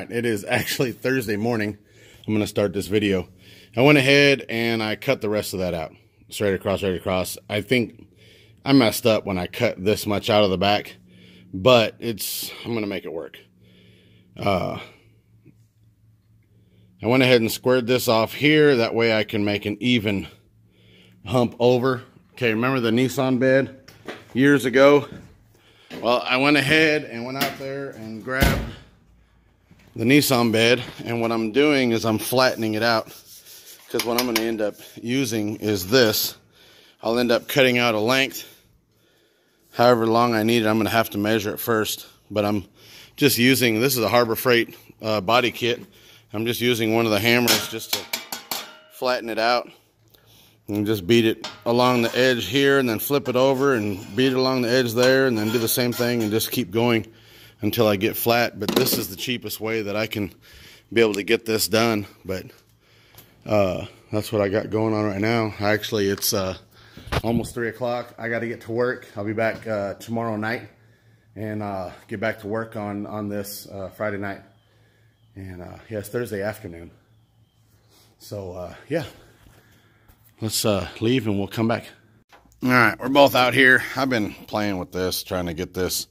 right, it is actually Thursday morning. I'm going to start this video. I went ahead and I cut the rest of that out. Straight across. I think I messed up when I cut this much out of the back, but I'm going to make it work. I went ahead and squared this off here. That way I can make an even hump over. Okay, remember the Nissan bed years ago? Well, I went ahead and went out there and grabbed the Nissan bed, and what I'm doing is I'm flattening it out, because what I'm going to end up using is this. I'll end up cutting out a length however long I need it. I'm going to have to measure it first, but I'm just using, this is a Harbor Freight body kit. I'm just using one of the hammers just to flatten it out, and just beat it along the edge here, and then flip it over and beat it along the edge there, and then do the same thing and just keep going until I get flat. But this is the cheapest way that I can be able to get this done. But that's what I got going on right now. Actually, it's almost 3 o'clock. I got to get to work. I'll be back tomorrow night and get back to work on this Friday night. And yeah, it's Thursday afternoon. So yeah, let's leave and we'll come back. All right, we're both out here. I've been playing with this, trying to get this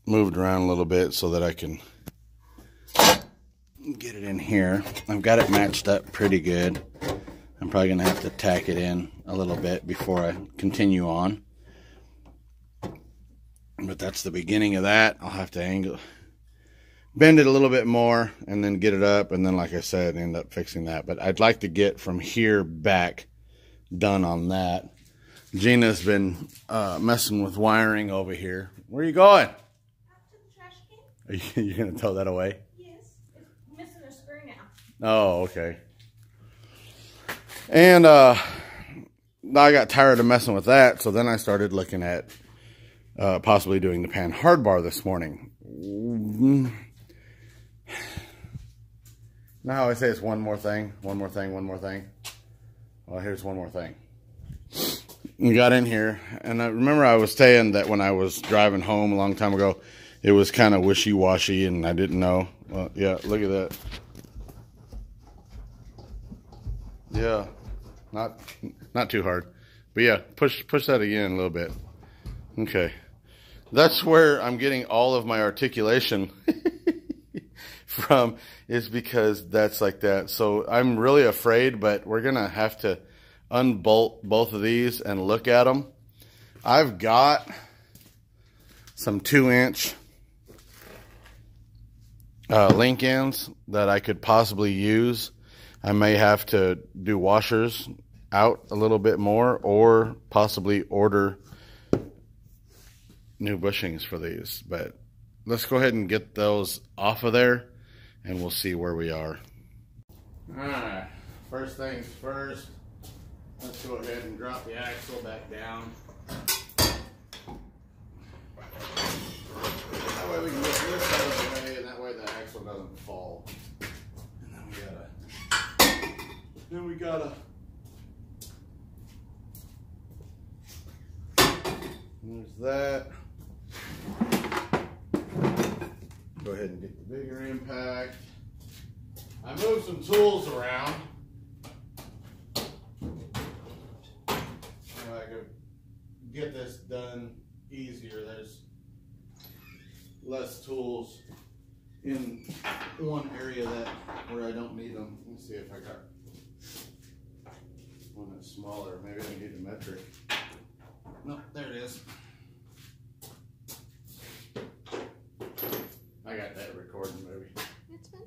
moved around a little bit so that I can get it in here. I've got it matched up pretty good. I'm probably gonna have to tack it in a little bit before I continue on. But that's the beginning of that. I'll have to bend it a little bit more and then get it up, and then, like I said, end up fixing that. But I'd like to get from here back done on that. Gina's been messing with wiring over here. Where are you going? Are you going to throw that away? Yes. It's missing a screw now. Oh, okay. And I got tired of messing with that, so then I started looking at possibly doing the pan hard bar this morning. Now how I say it's one more thing. Well, here's one more thing. We got in here, and I remember I was saying that when I was driving home a long time ago, it was kind of wishy-washy, and I didn't know. Well, yeah, look at that. Yeah, not too hard. But yeah, push that again a little bit. Okay. That's where I'm getting all of my articulation from, is because that's like that. So I'm really afraid, but we're going to have to unbolt both of these and look at them. I've got some 2-inch link ends that I could possibly use. I may have to do washers out a little bit more, or possibly order new bushings for these. But let's go ahead and get those off of there, and we'll see where we are. Alright, first things first, let's go ahead and drop the axle back down. That way we can get this out of the way, and that way the axle doesn't fall. And then we gotta there's that. Go ahead and get the bigger impact. I moved some tools around. So I could get this done easier. There's less tools in one area where I don't need them. Let's see if I got one that's smaller. Maybe I need a metric. No, there it is. I got that recording, maybe. That's fine.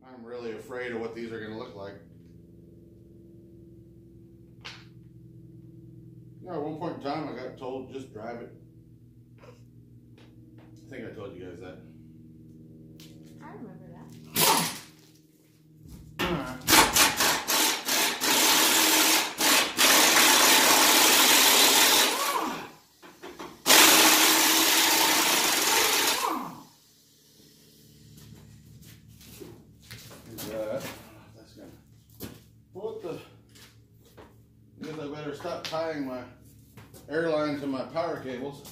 I'm really afraid of what these are going to look like. Yeah, at one point in time, I got told just drive it. I think I told you guys that. I remember that. Alright. That's gonna put the. I guess I better stop tying my air line to my power cables.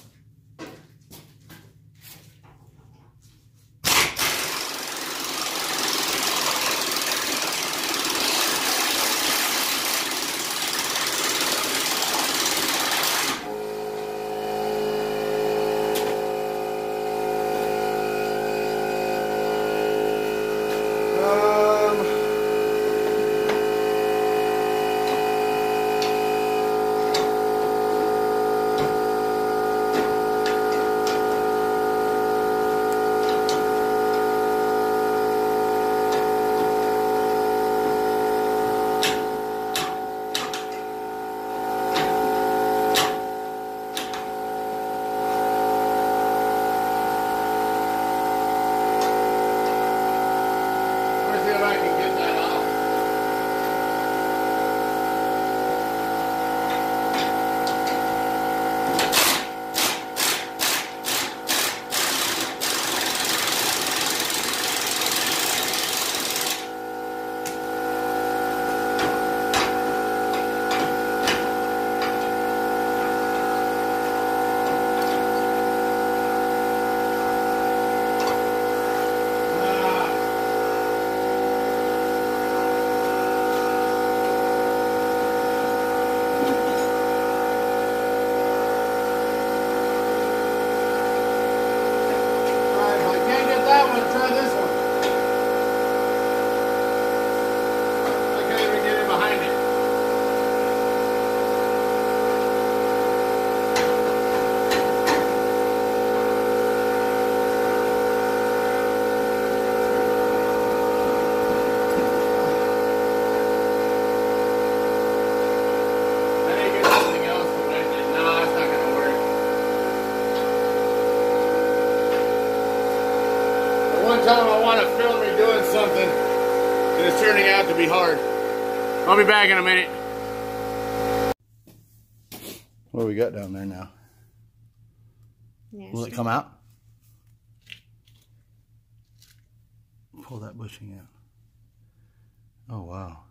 One time I want to film me doing something and it's turning out to be hard. I'll be back in a minute. What do we got down there now? Nasty. Will it come out? Pull that bushing out. Oh wow.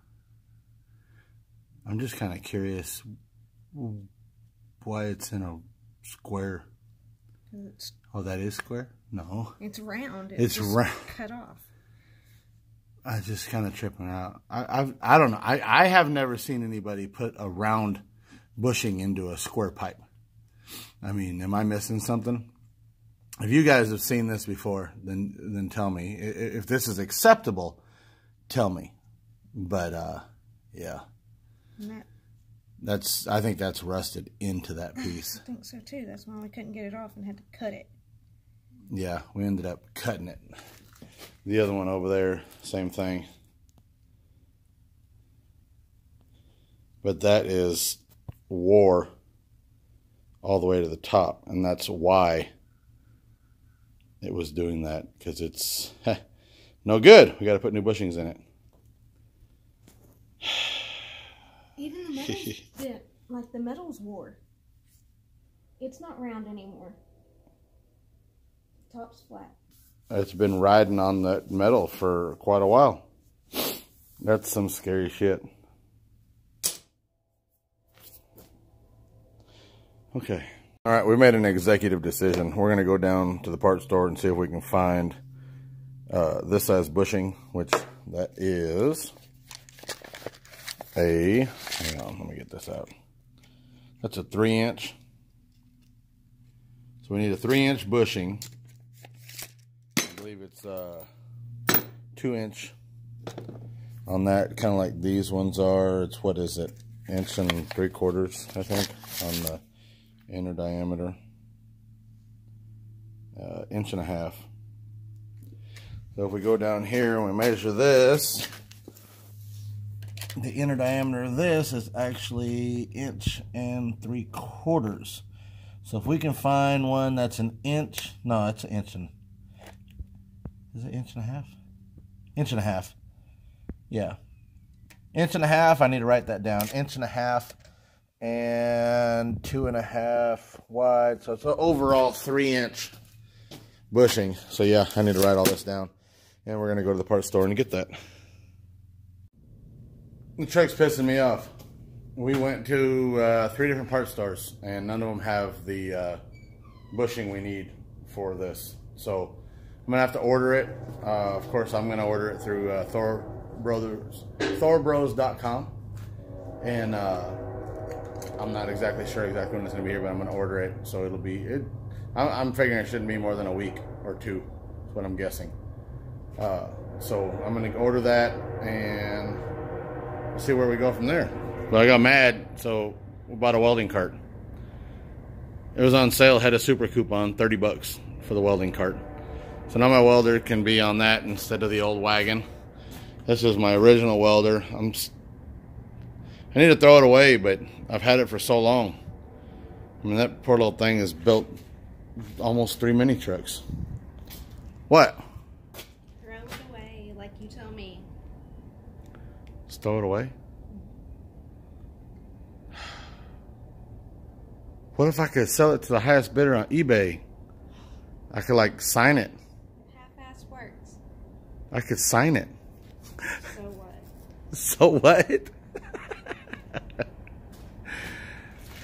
I'm just kind of curious why it's in a square. Oh, that is square? No. It's round. It's round. Cut off. I just kind of tripping out. I don't know. I have never seen anybody put a round bushing into a square pipe. I mean, am I missing something? If you guys have seen this before, then tell me. If this is acceptable, tell me. But yeah. I think that's rusted into that piece. I think so too. That's why we couldn't get it off and had to cut it. Yeah, we ended up cutting it. The other one over there, same thing. But that is wore all the way to the top, and that's why it was doing that, because it's no good. We got to put new bushings in it. Even the metal's like the metal's wore. It's not round anymore. Top's flat. It's been riding on that metal for quite a while. That's some scary shit. Okay. All right, we made an executive decision. We're going to go down to the parts store and see if we can find this size bushing, which that is a, hang on, let me get this out. That's a 3-inch. So we need a 3-inch bushing. I believe it's 2-inch on that, kind of like these ones are. It's, what is it, 1 3/4, I think, on the inner diameter. 1.5 inches. So if we go down here and we measure this, the inner diameter of this is actually 1 3/4. So if we can find one that's 1 inch, no, it's 1 inch and, is it 1.5 inches? 1.5 inches. Yeah. 1.5 inches, I need to write that down. 1.5 inches and 2.5 wide. So it's an overall 3-inch bushing. So yeah, I need to write all this down. And we're going to go to the parts store and get that. The truck's pissing me off. we went to 3 different part stores, and none of them have the bushing we need for this. So I'm gonna have to order it. Of course, I'm gonna order it through thorbros.com, and I'm not exactly sure when it's gonna be here, but I'm gonna order it. So it'll be it. I'm figuring it shouldn't be more than a week or 2. That's what I'm guessing. So I'm gonna order that and see where we go from there. But I got mad, so we bought a welding cart. It was on sale, had a super coupon, 30 bucks for the welding cart. So now my welder can be on that instead of the old wagon. This is my original welder. I need to throw it away, but I've had it for so long. I mean, that poor little thing has built almost 3 mini trucks. What? Throw it away, like you told me. Just throw it away? What if I could sell it to the highest bidder on eBay? I could like sign it. Half-ass works. I could sign it. So what? So what?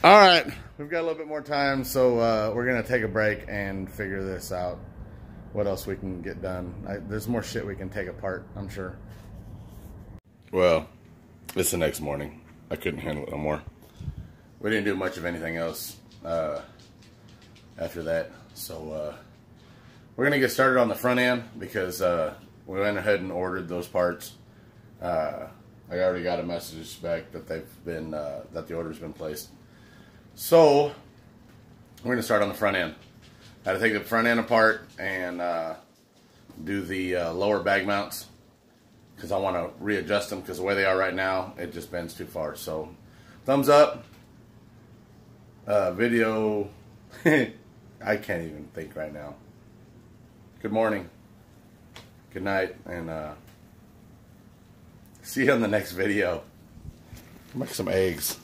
All right, we've got a little bit more time, so we're gonna take a break and figure this out. What else we can get done? There's more shit we can take apart, I'm sure. Well, it's the next morning. I couldn't handle it no more. We didn't do much of anything else after that, so we're gonna get started on the front end because we went ahead and ordered those parts. I already got a message back that that the order's been placed. So we're gonna start on the front end. I had to take the front end apart and do the lower bag mounts because I want to readjust them because the way they are right now, it just bends too far. So thumbs up. Video. I can't even think right now. Good morning. Good night, and see you on the next video. Make some eggs.